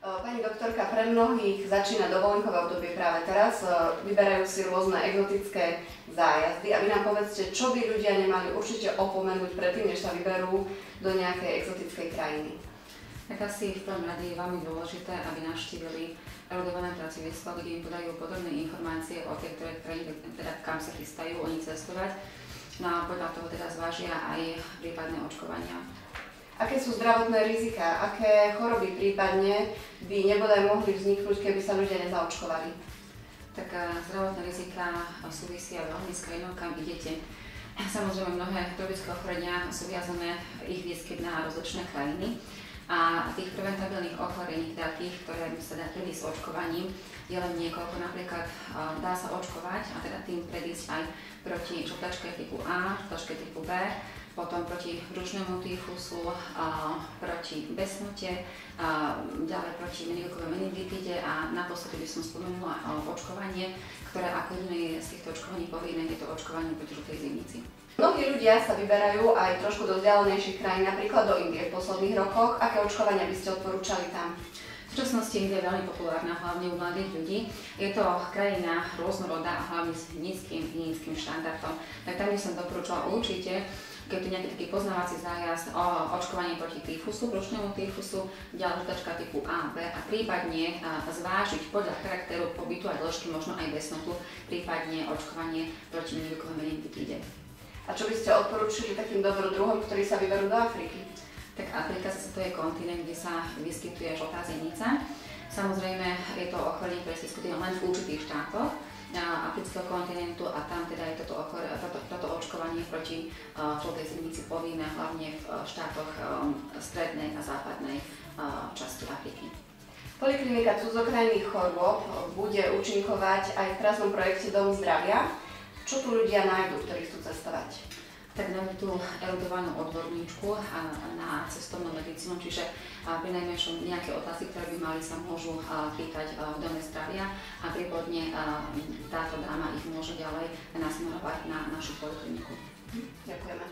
Pani doktorka, pre mnohých začína dovolenkové obdobie práve teraz. Vyberajú si rôzne exotické zájazdy a vy nám povedzte, čo by ľudia nemali určite opomenúť predtým, než sa vyberú do nejakej exotickej krajiny. Tak asi v prvom rade je veľmi dôležité, aby navštívili erudované pracovisko, kde im podajú podrobné informácie o tej ktorej krajine, teda kam sa chystajú oni cestovať. No a podľa toho teda zvážia aj prípadné očkovania. Aké sú zdravotné riziká? Aké choroby prípadne by nebodaj mohli vzniknúť, keby sa ľudia nezaočkovali? Tak zdravotné rizika súvisia veľmi s krajinou, kam idete. Samozrejme, mnohé tropické ochorenia sú viazané ich výskyt na rozličné krajiny. A tých preventabilných ochorení, teda tých, ktoré sa dá predísť očkovaním, je len niekoľko. Napríklad dá sa očkovať a teda tým predísť aj proti žltačke typu A, žltačke typu B, potom proti brušnému tyfusu, proti besnote, ďalej proti meningokovej meningitíde a naposledy by som spomenula očkovanie, ktoré ako jediné z týchto očkovaní povinné je to očkovanie proti žltej zimnici. Mnohí ľudia sa vyberajú aj trošku do vzdialenejších krajín, napríklad do Indie v posledných rokoch. Aké očkovania by ste odporúčali tam? V súčasnosti India je veľmi populárna, hlavne u mladých ľudí. Je to krajina rôznorodá a hlavne s nízkym štandardom. Tak tam by som doporučila určite, keď tu nejaký taký poznávací zájazd o očkovanie proti tyfusu, brušnému tyfusu, ďalej žltačka typu A, B a prípadne zvážiť podľa charakteru pobytu a dĺžky možno aj besnotu, prípadne očkovanie proti meningokovej meningitíde. A čo by ste odporúčili takým dobrodruhom, ktorí sa vyberú do Afriky? Tak Afrika zase to je kontinent, kde sa vyskytuje žltá zimnica. Samozrejme je to ochorenie, ktoré sa vyskytuje len v určitých štátoch afrického kontinentu a tam teda je toto očkovanie proti žltej zimnici povinné hlavne v štátoch strednej a západnej časti Afriky. Poliklinika cudzokrajných chorôb bude účinkovať aj v krásnom projekte Dom zdravia. Čo tu ľudia nájdú, ktorí chcú cestovať? Tak dáme tu erudovanú odborníčku na cestovnú medicínu, čiže pri najmenšom nejaké otázky, ktoré by mali, sa môžu pýtať v Dome zdravia a prípadne táto dáma ich môže ďalej nasmerovať na našu polikliniku. Ďakujeme.